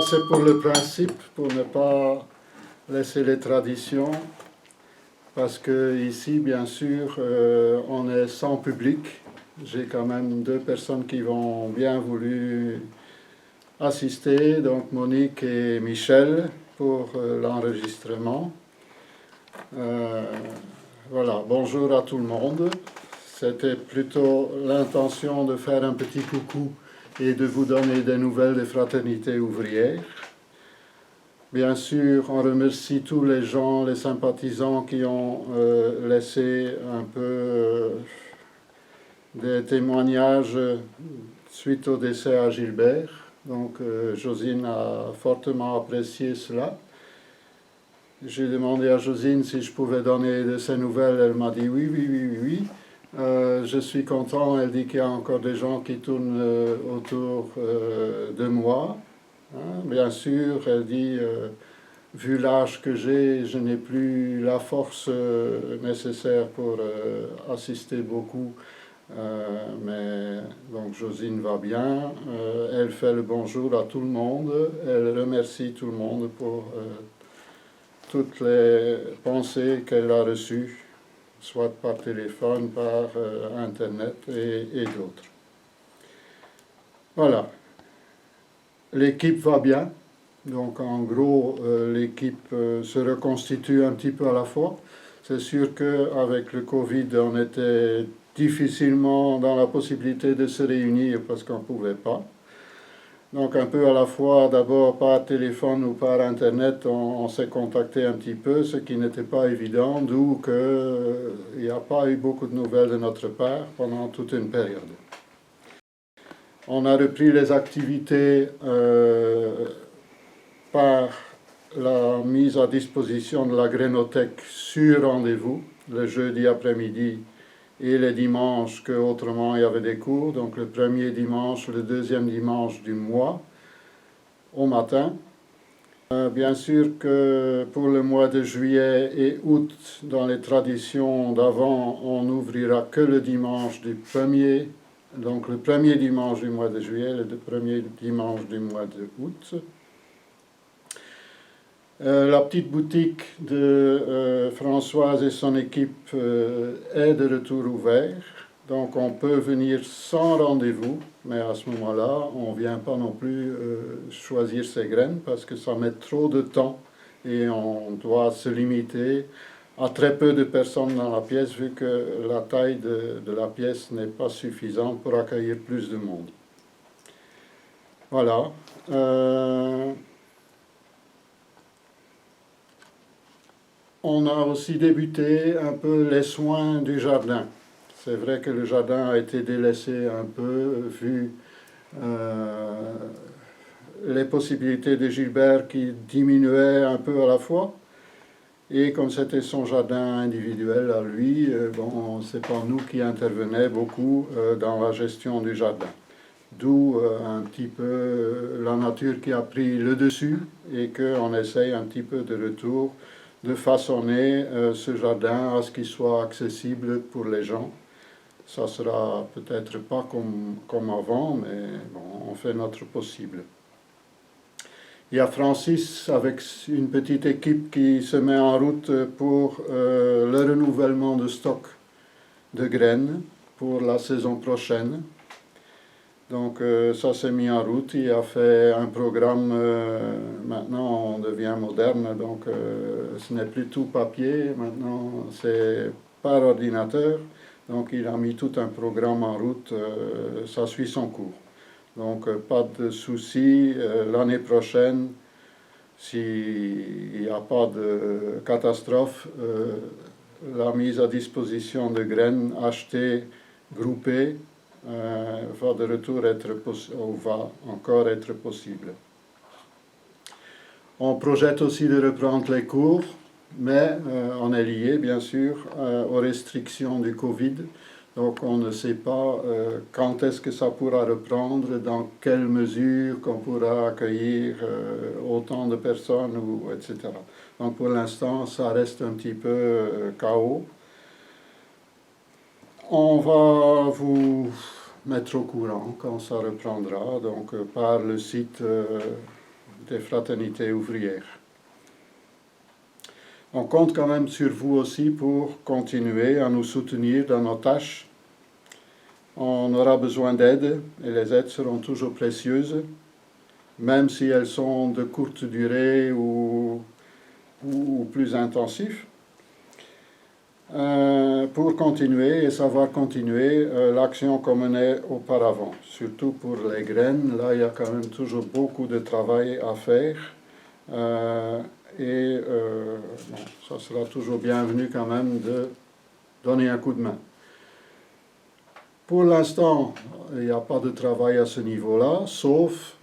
c'est pour le principe, pour ne pas laisser les traditions, parce que ici, bien sûr, on est sans public. J'ai quand même 2 personnes qui vont bien voulu assister, donc Monique et Michel, pour l'enregistrement. Voilà, bonjour à tout le monde. C'était plutôt l'intention de faire un petit coucou et de vous donner des nouvelles des fraternités ouvrières. Bien sûr, on remercie tous les gens, les sympathisants qui ont laissé un peu des témoignages suite au décès à Gilbert. Donc Josine a fortement apprécié cela. J'ai demandé à Josine si je pouvais donner de ses nouvelles. Elle m'a dit oui. Je suis content. Elle dit qu'il y a encore des gens qui tournent autour de moi. Bien sûr, elle dit, vu l'âge que j'ai, je n'ai plus la force nécessaire pour assister beaucoup. Mais donc Josine va bien. Elle fait le bonjour à tout le monde. Elle remercie tout le monde pour toutes les pensées qu'elle a reçues, soit par téléphone, par Internet et d'autres. Voilà. L'équipe va bien. Donc en gros, l'équipe se reconstitue un petit peu à la fois. C'est sûr qu'avec le Covid, on était difficilement dans la possibilité de se réunir parce qu'on ne pouvait pas. Donc un peu à la fois, d'abord par téléphone ou par Internet, on s'est contacté un petit peu, ce qui n'était pas évident, d'où qu'il n'y a pas eu beaucoup de nouvelles de notre part pendant toute une période. On a repris les activités par la mise à disposition de la Grénothèque sur rendez-vous, le jeudi après-midi et les dimanches qu'autrement il y avait des cours, donc le premier dimanche, le deuxième dimanche du mois, au matin. Bien sûr que pour le mois de juillet et août, dans les traditions d'avant, on n'ouvrira que le dimanche du premier, donc le premier dimanche du mois de juillet, le premier dimanche du mois de août. La petite boutique de Françoise et son équipe est de retour ouvert, donc on peut venir sans rendez-vous, mais à ce moment-là, on ne vient pas non plus choisir ses graines parce que ça met trop de temps et on doit se limiter à très peu de personnes dans la pièce vu que la taille de la pièce n'est pas suffisante pour accueillir plus de monde. Voilà. On a aussi débuté un peu les soins du jardin. C'est vrai que le jardin a été délaissé un peu vu les possibilités de Gilbert qui diminuaient un peu à la fois. Et comme c'était son jardin individuel à lui, bon, c'est pas nous qui intervenions beaucoup dans la gestion du jardin. D'où un petit peu la nature qui a pris le dessus et qu'on essaye un petit peu de retour de façonner ce jardin à ce qu'il soit accessible pour les gens. Ça sera peut-être pas comme avant, mais bon, on fait notre possible. Il y a Francis avec une petite équipe qui se met en route pour le renouvellement de stock de graines pour la saison prochaine. Donc ça s'est mis en route, il a fait un programme, maintenant on devient moderne, donc ce n'est plus tout papier, maintenant c'est par ordinateur, donc il a mis tout un programme en route, ça suit son cours. Donc pas de souci, l'année prochaine, s'il n'y a pas de catastrophe, la mise à disposition de graines achetées, groupées, va de retour va encore être possible. On projette aussi de reprendre les cours, mais on est lié bien sûr aux restrictions du Covid, donc on ne sait pas quand est-ce que ça pourra reprendre, dans quelle mesure qu'on pourra accueillir autant de personnes, etc. Donc pour l'instant ça reste un petit peu chaos. On va vous mettre au courant quand ça reprendra, donc par le site des fraternités ouvrières. On compte quand même sur vous aussi pour continuer à nous soutenir dans nos tâches. On aura besoin d'aide et les aides seront toujours précieuses, même si elles sont de courte durée ou plus intensives. Pour continuer et savoir continuer l'action qu'on menait auparavant, surtout pour les graines. Là, il y a quand même toujours beaucoup de travail à faire bon, ça sera toujours bienvenu quand même de donner un coup de main. Pour l'instant, il n'y a pas de travail à ce niveau-là, sauf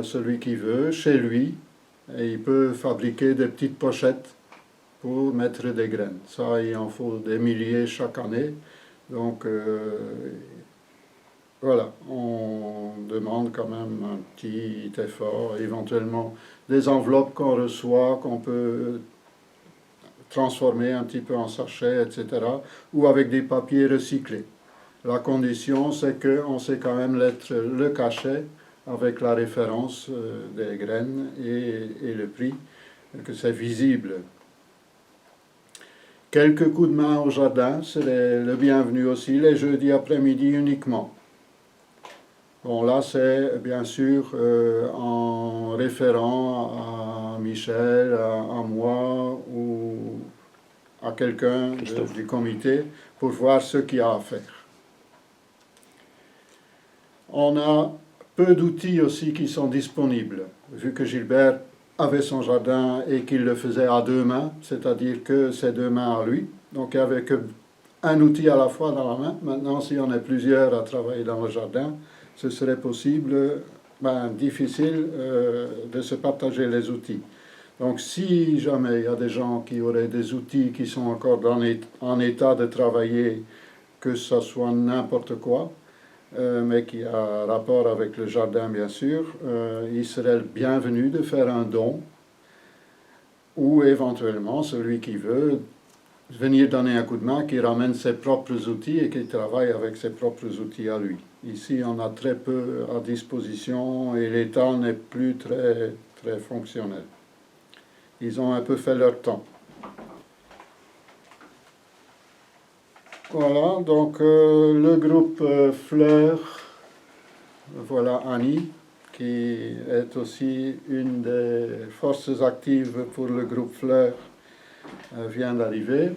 celui qui veut, chez lui, et il peut fabriquer des petites pochettes pour mettre des graines. Ça, il en faut des milliers chaque année. Donc, voilà, on demande quand même un petit effort, éventuellement des enveloppes qu'on reçoit, qu'on peut transformer un petit peu en sachets, etc., ou avec des papiers recyclés. La condition, c'est qu'on sait quand même le cachet avec la référence des graines et le prix, que c'est visible. Quelques coups de main au jardin seraient le bienvenu aussi, les jeudis après-midi uniquement. Bon, là, c'est bien sûr en référant à Michel, à moi ou à quelqu'un du comité pour voir ce qu'il y a à faire. On a peu d'outils aussi qui sont disponibles, vu que Gilbert avait son jardin et qu'il le faisait à deux mains, c'est-à-dire que c'est deux mains à lui. Donc il n'y avait qu'un outil à la fois dans la main. Maintenant, si on est plusieurs à travailler dans le jardin, ce serait possible, difficile de se partager les outils. Donc si jamais il y a des gens qui auraient des outils qui sont encore en état de travailler, que ce soit n'importe quoi, mais qui a rapport avec le jardin bien sûr, il serait bienvenu de faire un don, ou éventuellement celui qui veut venir donner un coup de main, qui ramène ses propres outils et qui travaille avec ses propres outils à lui. Ici on a très peu à disposition et l'État n'est plus très, très fonctionnel. Ils ont un peu fait leur temps. Voilà, donc le groupe Fleurs, voilà Annie, qui est aussi une des forces actives pour le groupe Fleurs, vient d'arriver.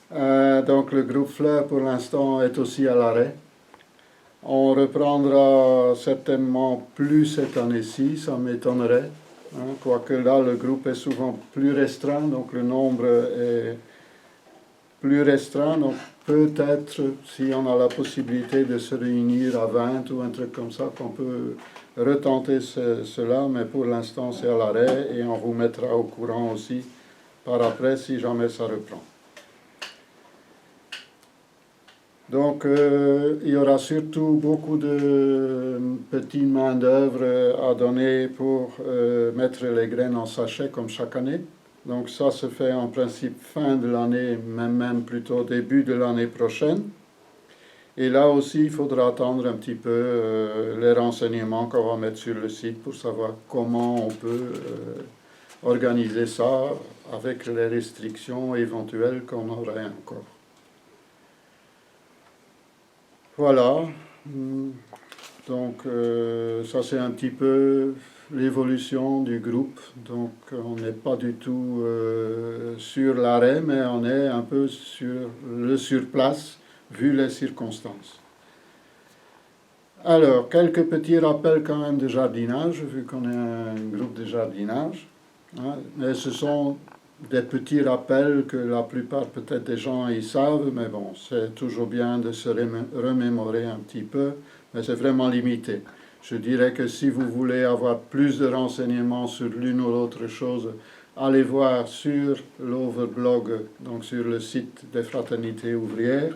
Donc le groupe Fleurs, pour l'instant, est aussi à l'arrêt. On reprendra certainement plus cette année-ci, ça m'étonnerait, quoique là, le groupe est souvent plus restreint, donc le nombre est plus restreint, donc peut-être, si on a la possibilité de se réunir à 20 ou un truc comme ça, qu'on peut retenter cela, mais pour l'instant c'est à l'arrêt et on vous mettra au courant aussi par après si jamais ça reprend. Donc il y aura surtout beaucoup de petits mains d'œuvre à donner pour mettre les graines en sachet comme chaque année. Donc ça se fait en principe fin de l'année, même plutôt début de l'année prochaine. Et là aussi, il faudra attendre un petit peu les renseignements qu'on va mettre sur le site pour savoir comment on peut organiser ça avec les restrictions éventuelles qu'on aurait encore. Voilà. Donc ça c'est un petit peu l'évolution du groupe. Donc on n'est pas du tout sur l'arrêt, mais on est un peu sur place, vu les circonstances. Alors, quelques petits rappels quand même de jardinage, vu qu'on est un groupe de jardinage. Mais ce sont des petits rappels que la plupart peut-être des gens y savent, mais bon, c'est toujours bien de se remémorer un petit peu, mais c'est vraiment limité. Je dirais que si vous voulez avoir plus de renseignements sur l'une ou l'autre chose, allez voir sur l'Overblog, donc sur le site des fraternités ouvrières,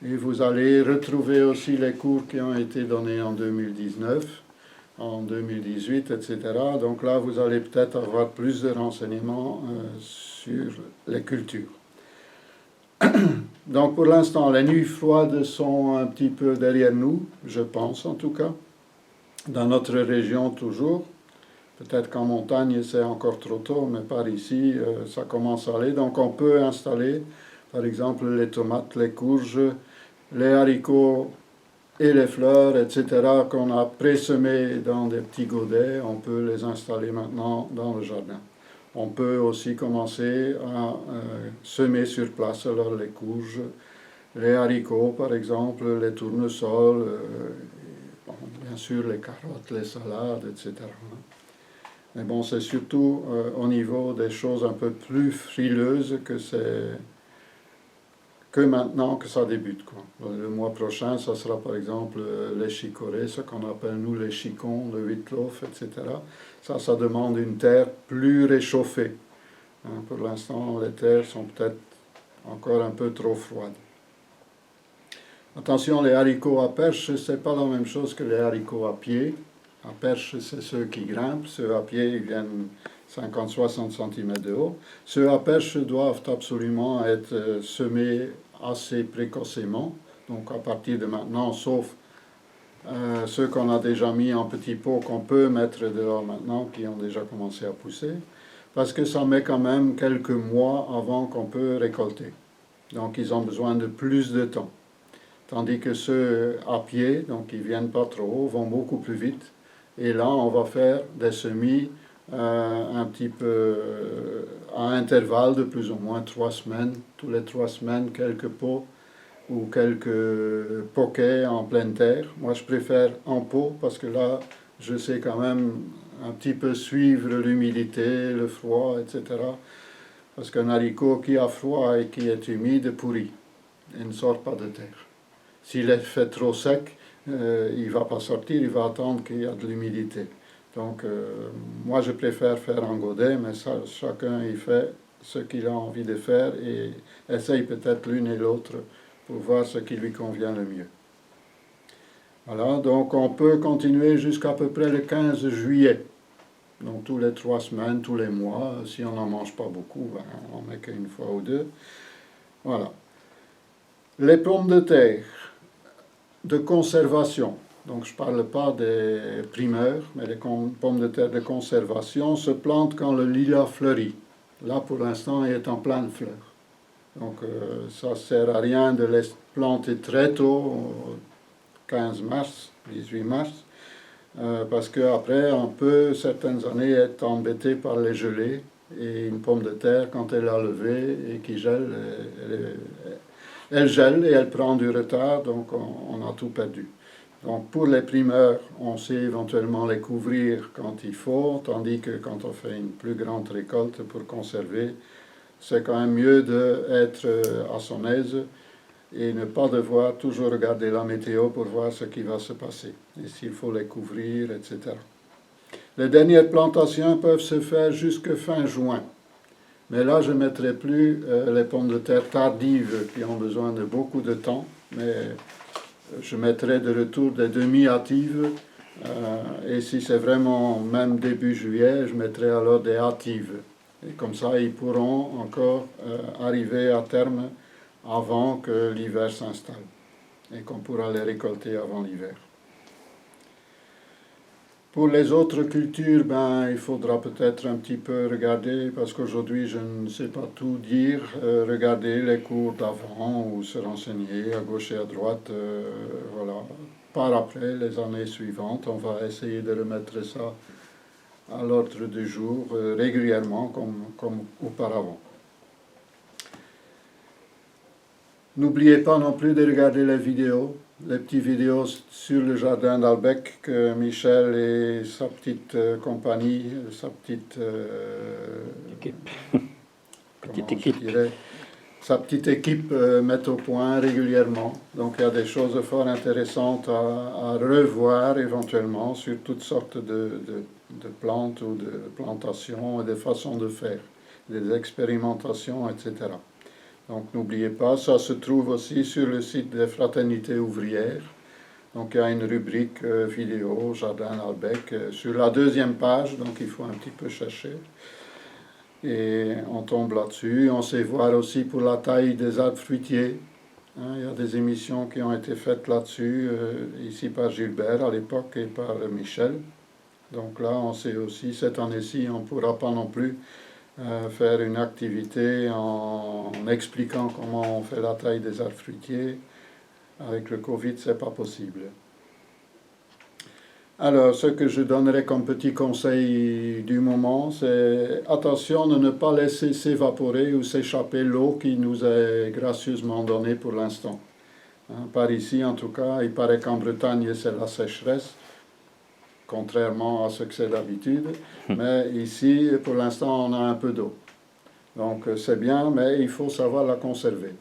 et vous allez retrouver aussi les cours qui ont été donnés en 2019, en 2018, etc. Donc là, vous allez peut-être avoir plus de renseignements sur les cultures. Donc pour l'instant, les nuits froides sont un petit peu derrière nous, je pense en tout cas, dans notre région toujours. Peut-être qu'en montagne, c'est encore trop tôt, mais par ici, ça commence à aller. Donc on peut installer, par exemple, les tomates, les courges, les haricots et les fleurs, etc., qu'on a présemés dans des petits godets, on peut les installer maintenant dans le jardin. On peut aussi commencer à semer sur place alors les courges, les haricots par exemple, les tournesols, bon, bien sûr les carottes, les salades, etc. Mais bon, c'est surtout au niveau des choses un peu plus frileuses que maintenant que ça débute, quoi. Le mois prochain, ça sera par exemple les chicorées, ce qu'on appelle nous les chicons, le wittlof, etc. Ça demande une terre plus réchauffée. Hein, pour l'instant, les terres sont peut-être encore un peu trop froides. Attention, les haricots à perche, ce n'est pas la même chose que les haricots à pied. À perche, c'est ceux qui grimpent, ceux à pied, ils viennent 50-60 cm de haut. Ceux à perche doivent absolument être semés assez précocement, donc à partir de maintenant, sauf ceux qu'on a déjà mis en petits pots qu'on peut mettre dehors maintenant, qui ont déjà commencé à pousser, parce que ça met quand même quelques mois avant qu'on peut récolter. Donc ils ont besoin de plus de temps. Tandis que ceux à pied, donc qui ne viennent pas trop haut, vont beaucoup plus vite. Et là, on va faire des semis un petit peu à intervalles de plus ou moins 3 semaines. Tous les 3 semaines, quelques pots ou quelques poquets en pleine terre. Moi, je préfère en pot parce que là, je sais quand même un petit peu suivre l'humidité, le froid, etc. Parce qu'un haricot qui a froid et qui est humide pourrit et ne sort pas de terre. S'il est fait trop sec, il ne va pas sortir, il va attendre qu'il y a de l'humidité. Donc, moi, je préfère faire en godet, mais ça, chacun y fait ce qu'il a envie de faire et essaye peut-être l'une et l'autre pour voir ce qui lui convient le mieux. Voilà, donc on peut continuer jusqu'à peu près le 15 juillet. Donc, tous les 3 semaines, tous les mois, si on n'en mange pas beaucoup, ben, on n'en met qu'une fois ou deux. Voilà. Les pommes de terre de conservation, donc je ne parle pas des primeurs, mais les pommes de terre de conservation se plantent quand le lilas fleurit. Là, pour l'instant, il est en pleine fleur. Donc, ça ne sert à rien de les planter très tôt, 15 mars, 18 mars, parce qu'après, on peut, certaines années, être embêté par les gelées. Et une pomme de terre, quand elle a levé et qui gèle, elle gèle et elle prend du retard, donc on a tout perdu. Donc pour les primeurs, on sait éventuellement les couvrir quand il faut, tandis que quand on fait une plus grande récolte pour conserver, c'est quand même mieux d'être à son aise et ne pas devoir toujours regarder la météo pour voir ce qui va se passer, et s'il faut les couvrir, etc. Les dernières plantations peuvent se faire jusque fin juin. Mais là, je ne mettrai plus les pommes de terre tardives qui ont besoin de beaucoup de temps, mais je mettrai de retour des demi-hâtives, et si c'est vraiment même début juillet, je mettrai alors des hâtives. Et comme ça, ils pourront encore arriver à terme avant que l'hiver s'installe, et qu'on pourra les récolter avant l'hiver. Pour les autres cultures, ben, il faudra peut-être un petit peu regarder, parce qu'aujourd'hui je ne sais pas tout dire, regarder les cours d'avant ou se renseigner à gauche et à droite, voilà. Par après, les années suivantes, on va essayer de remettre ça à l'ordre du jour régulièrement comme auparavant. N'oubliez pas non plus de regarder les vidéos, les petites vidéos sur le jardin d'Albec que Michel et sa petite compagnie, sa petite équipe. Sa petite équipe mettent au point régulièrement. Donc il y a des choses fort intéressantes à revoir éventuellement sur toutes sortes de plantes ou de plantations et des façons de faire, des expérimentations, etc. Donc n'oubliez pas, ça se trouve aussi sur le site des Fraternités ouvrières. Donc il y a une rubrique vidéo, Jardin d'Albec, sur la 2e page, donc il faut un petit peu chercher. Et on tombe là-dessus. On sait voir aussi pour la taille des arbres fruitiers. Hein, il y a des émissions qui ont été faites là-dessus, ici par Gilbert à l'époque et par Michel. Donc là, on sait aussi, cette année-ci, on ne pourra pas non plus faire une activité en expliquant comment on fait la taille des arbres fruitiers. Avec le Covid, ce n'est pas possible. Alors, ce que je donnerais comme petit conseil du moment, c'est attention de ne pas laisser s'évaporer ou s'échapper l'eau qui nous est gracieusement donnée pour l'instant. Par ici, en tout cas, il paraît qu'en Bretagne, c'est la sécheresse, contrairement à ce que c'est d'habitude. Mais ici, pour l'instant, on a un peu d'eau. Donc, c'est bien, mais il faut savoir la conserver.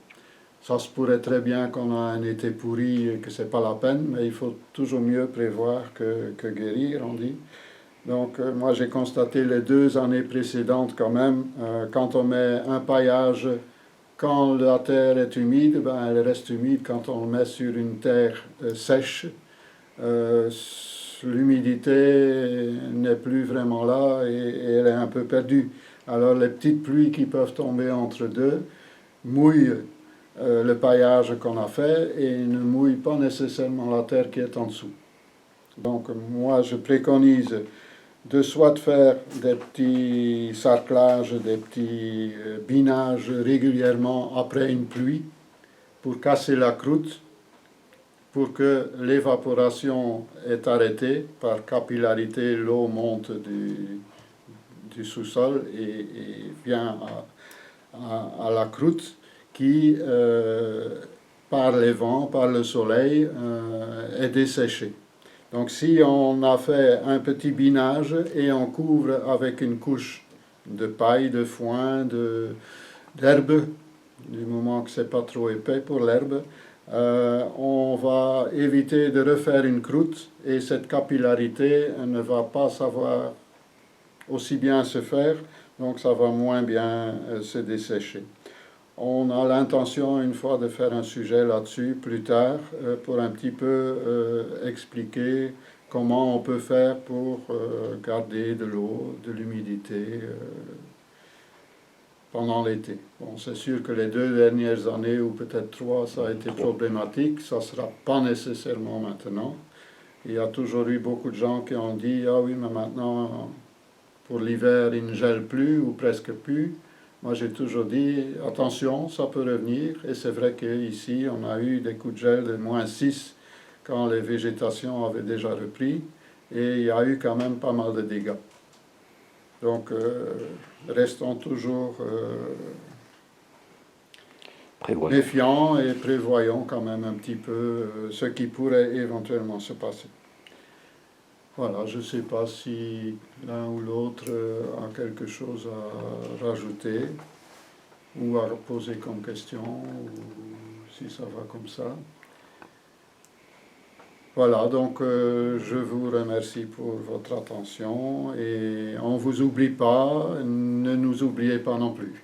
Ça se pourrait très bien qu'on a un été pourri et que ce n'est pas la peine, mais il faut toujours mieux prévoir que guérir, on dit. Donc, moi, j'ai constaté les 2 années précédentes quand même, quand on met un paillage, quand la terre est humide, ben, elle reste humide. Quand on le met sur une terre sèche, l'humidité n'est plus vraiment là et elle est un peu perdue. Alors, les petites pluies qui peuvent tomber entre deux mouillent le paillage qu'on a fait et ne mouille pas nécessairement la terre qui est en dessous. Donc moi je préconise de soit faire des petits sarclages, des petits binages régulièrement après une pluie pour casser la croûte, pour que l'évaporation est arrêtée. Par capillarité, l'eau monte du sous-sol et vient à la croûte qui, par les vents, par le soleil, est desséchée. Donc si on a fait un petit binage et on couvre avec une couche de paille, de foin, d'herbe, du moment que ce n'est pas trop épais pour l'herbe, on va éviter de refaire une croûte et cette capillarité ne va pas savoir aussi bien se faire, donc ça va moins bien se dessécher. On a l'intention une fois de faire un sujet là-dessus plus tard pour un petit peu expliquer comment on peut faire pour garder de l'eau, de l'humidité pendant l'été. Bon, c'est sûr que les 2 dernières années, ou peut-être 3, ça a été problématique, ça ne sera pas nécessairement maintenant. Il y a toujours eu beaucoup de gens qui ont dit « Ah oui, mais maintenant, pour l'hiver, il ne gèle plus ou presque plus ». Moi, j'ai toujours dit, attention, ça peut revenir. Et c'est vrai qu'ici, on a eu des coups de gel de -6 quand les végétations avaient déjà repris. Et il y a eu quand même pas mal de dégâts. Donc, restons toujours méfiants et prévoyons quand même un petit peu ce qui pourrait éventuellement se passer. Voilà, je ne sais pas si l'un ou l'autre a quelque chose à rajouter ou à poser comme question, ou si ça va comme ça. Voilà, donc je vous remercie pour votre attention et on ne vous oublie pas, ne nous oubliez pas non plus.